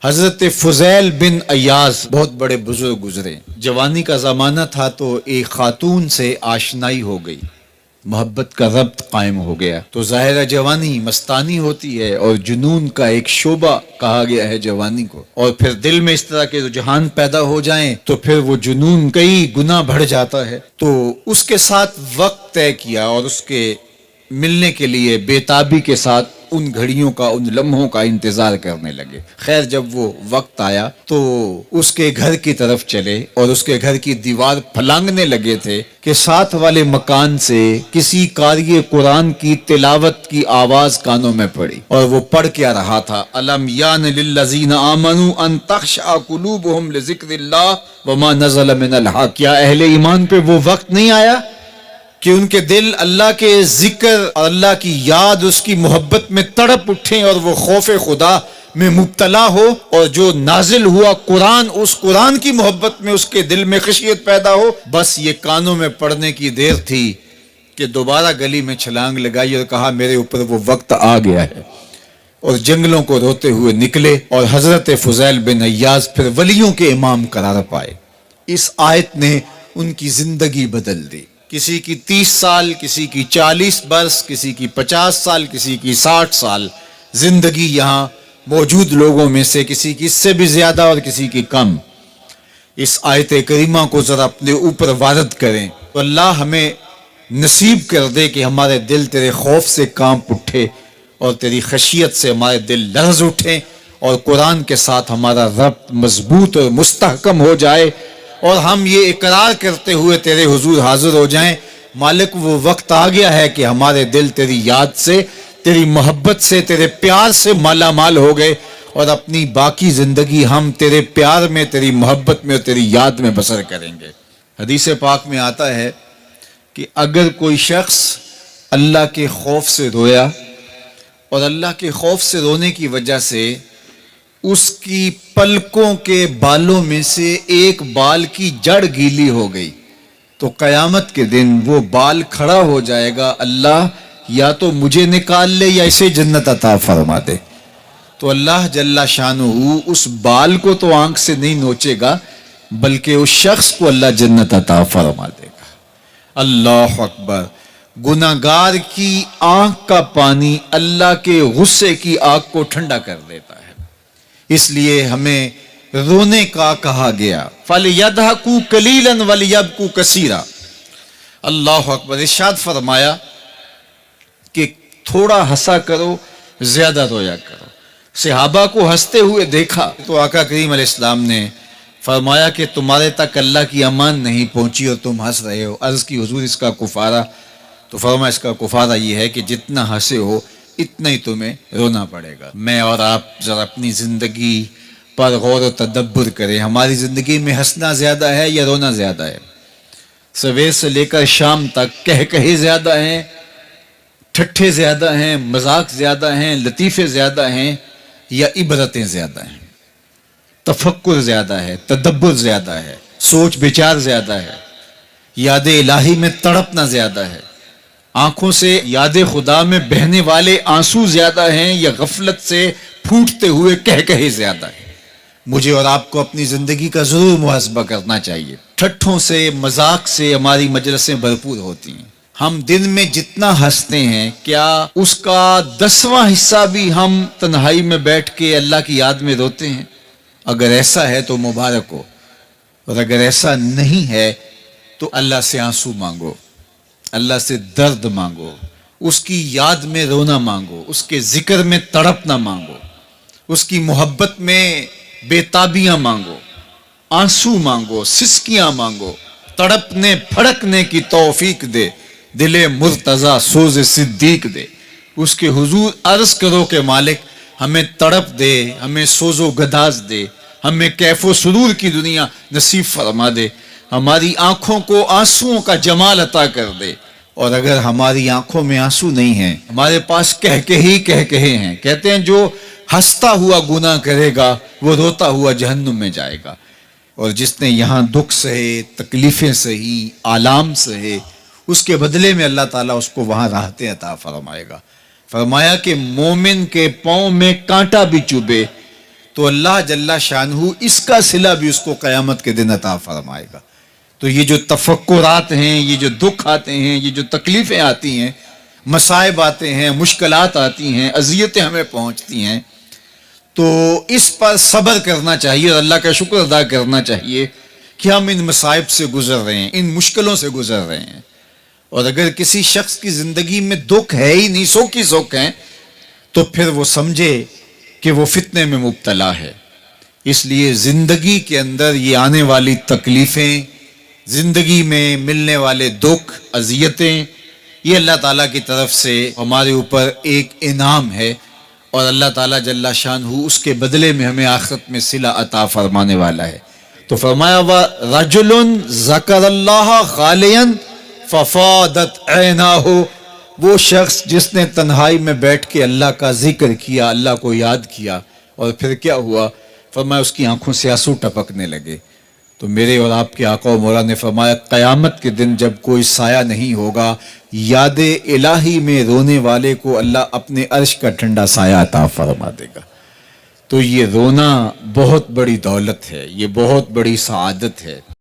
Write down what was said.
حضرت فضیل بن ایاز بہت بڑے بزرگ گزرے. جوانی کا زمانہ تھا تو ایک خاتون سے آشنائی ہو گئی، محبت کا ربط قائم ہو گیا. تو ظاہرہ جوانی مستانی ہوتی ہے اور جنون کا ایک شعبہ کہا گیا ہے جوانی کو، اور پھر دل میں اس طرح کے رجحان پیدا ہو جائیں تو پھر وہ جنون کئی گنا بڑھ جاتا ہے. تو اس کے ساتھ وقت طے کیا اور اس کے ملنے کے لیے بےتابی کے ساتھ ان گھڑیوں کا، ان لمحوں کا انتظار کرنے لگے. خیر جب وہ وقت آیا تو اس کے گھر کی طرف چلے اور اس کے گھر کی دیوار پھلانگنے لگے تھے کہ ساتھ والے مکان سے کسی قاری قرآن کی تلاوت کی آواز کانوں میں پڑی. اور وہ پڑھ کیا رہا تھا، الم یان للذین آمنوا ان تخشع قلوبہم لذکر اللہ وما نزل من الحق. کیا اہل ایمان پہ وہ وقت نہیں آیا کہ ان کے دل اللہ کے ذکر اور اللہ کی یاد، اس کی محبت میں تڑپ اٹھیں اور وہ خوف خدا میں مبتلا ہو، اور جو نازل ہوا قرآن، اس قرآن کی محبت میں اس کے دل میں خشیت پیدا ہو. بس یہ کانوں میں پڑنے کی دیر تھی کہ دوبارہ گلی میں چھلانگ لگائی اور کہا میرے اوپر وہ وقت آ گیا ہے، اور جنگلوں کو روتے ہوئے نکلے. اور حضرت فضیل بن ایاز پھر ولیوں کے امام قرار پائے. اس آیت نے ان کی زندگی بدل دی. کسی کی 30 سال، کسی کی 40 برس، کسی کی 50 سال، کسی کی 60 سال زندگی یہاں موجود لوگوں میں سے کسی کی اس سے بھی زیادہ اور کسی کی کم. اس آیت کریمہ کو ذرا اپنے اوپر وارد کریں تو اللہ ہمیں نصیب کر دے کہ ہمارے دل تیرے خوف سے کانپ اٹھے اور تیری خشیت سے ہمارے دل لرز اٹھیں، اور قرآن کے ساتھ ہمارا ربط مضبوط اور مستحکم ہو جائے، اور ہم یہ اقرار کرتے ہوئے تیرے حضور حاضر ہو جائیں مالک وہ وقت آ گیا ہے کہ ہمارے دل تیری یاد سے، تیری محبت سے، تیرے پیار سے مالا مال ہو گئے، اور اپنی باقی زندگی ہم تیرے پیار میں، تیری محبت میں اور تیری یاد میں بسر کریں گے. حدیث پاک میں آتا ہے کہ اگر کوئی شخص اللہ کے خوف سے رویا اور اللہ کے خوف سے رونے کی وجہ سے اس کی پلکوں کے بالوں میں سے ایک بال کی جڑ گیلی ہو گئی تو قیامت کے دن وہ بال کھڑا ہو جائے گا، اللہ یا تو مجھے نکال لے یا اسے جنت عطا فرما دے. تو اللہ جل شانہ اس بال کو تو آنکھ سے نہیں نوچے گا بلکہ اس شخص کو اللہ جنت عطا فرما دے گا. اللہ اکبر. گناہگار کی آنکھ کا پانی اللہ کے غصے کی آگ کو ٹھنڈا کر دیتا ہے. اس لیے ہمیں رونے کا کہا گیا، فَلْيَضْحَكُوا قَلِيلًا وَلْيَبْكُوا كَثِيرًا. اللہ اکبر. ارشاد فرمایا کہ تھوڑا ہنسا کرو، زیادہ رویا کرو. صحابہ کو ہنستے ہوئے دیکھا تو آقا کریم علیہ السلام نے فرمایا کہ تمہارے تک اللہ کی امان نہیں پہنچی اور تم ہنس رہے ہو. عرض کی حضور اس کا کفارہ؟ تو فرمایا اس کا کفارہ یہ ہے کہ جتنا ہنسے ہو اتنا ہی تمہیں رونا پڑے گا. میں اور آپ ذرا اپنی زندگی پر غور و تدبر کریں. ہماری زندگی میں ہنسنا زیادہ ہے یا رونا زیادہ ہے؟ سویر سے لے کر شام تک کہے زیادہ ہیں، ٹھٹھے زیادہ ہیں، مذاق زیادہ ہیں، لطیفے زیادہ ہیں، یا عبرتیں زیادہ ہیں؟ تفکر زیادہ ہے، تدبر زیادہ ہے، سوچ بچار زیادہ ہے، یاد الہی میں تڑپنا زیادہ ہے، آنکھوں سے یاد خدا میں بہنے والے آنسو زیادہ ہیں، یا غفلت سے پھوٹتے ہوئے کہے زیادہ ہیں؟ مجھے اور آپ کو اپنی زندگی کا ضرور محاسبہ کرنا چاہیے. ٹھٹھوں سے، مذاق سے ہماری مجلسیں بھرپور ہوتی ہیں. ہم دن میں جتنا ہنستے ہیں کیا اس کا 10واں حصہ بھی ہم تنہائی میں بیٹھ کے اللہ کی یاد میں روتے ہیں؟ اگر ایسا ہے تو مبارک ہو، اور اگر ایسا نہیں ہے تو اللہ سے آنسو مانگو، اللہ سے درد مانگو، اس کی یاد میں رونا مانگو، اس کے ذکر میں تڑپنا مانگو، اس کی محبت میں بےتابیاں مانگو، آنسو مانگو، سسکیاں مانگو. تڑپنے پھڑکنے کی توفیق دے، دل مرتضی سوز صدیق دے. اس کے حضور عرض کرو کہ مالک ہمیں تڑپ دے، ہمیں سوز و گداز دے، ہمیں کیف و سرور کی دنیا نصیب فرما دے، ہماری آنکھوں کو آنسوؤں کا جمال عطا کر دے. اور اگر ہماری آنکھوں میں آنسو نہیں ہیں، ہمارے پاس کہے ہیں، کہتے ہیں جو ہنستا ہوا گناہ کرے گا وہ روتا ہوا جہنم میں جائے گا، اور جس نے یہاں دکھ سہے، تکلیفیں سہی، آلام سہے، اس کے بدلے میں اللہ تعالیٰ اس کو وہاں راحتیں عطا فرمائے گا. فرمایا کہ مومن کے پاؤں میں کانٹا بھی چبھے تو اللہ جل شانہ اس کا صلہ بھی اس کو قیامت کے دن عطا فرمائے گا۔ تو یہ جو تفکرات ہیں، یہ جو دکھ آتے ہیں، یہ جو تکلیفیں آتی ہیں، مصائب آتے ہیں، مشکلات آتی ہیں، اذیتیں ہمیں پہنچتی ہیں، تو اس پر صبر کرنا چاہیے اور اللہ کا شکر ادا کرنا چاہیے کہ ہم ان مصائب سے گزر رہے ہیں، ان مشکلوں سے گزر رہے ہیں۔ اور اگر کسی شخص کی زندگی میں دکھ ہے ہی نہیں، سوکھ ہی سوکھ ہیں، تو پھر وہ سمجھے کہ وہ فتنے میں مبتلا ہے۔ اس لیے زندگی کے اندر یہ آنے والی تکلیفیں، زندگی میں ملنے والے دکھ، اذیتیں، یہ اللہ تعالیٰ کی طرف سے ہمارے اوپر ایک انعام ہے، اور اللہ تعالیٰ جل شانہ اس کے بدلے میں ہمیں آخرت میں صلہ عطا فرمانے والا ہے۔ تو فرمایا رجل ذکر اللہ خالیا ففاضت عیناہ، وہ شخص جس نے تنہائی میں بیٹھ کے اللہ کا ذکر کیا، اللہ کو یاد کیا، اور پھر کیا ہوا؟ فرمایا اس کی آنکھوں سے آنسو ٹپکنے لگے۔ تو میرے اور آپ کے آقا و مولا نے فرمایا قیامت کے دن جب کوئی سایہ نہیں ہوگا، یاد الہی میں رونے والے کو اللہ اپنے عرش کا ٹھنڈا سایہ عطا فرما دے گا۔ تو یہ رونا بہت بڑی دولت ہے، یہ بہت بڑی سعادت ہے۔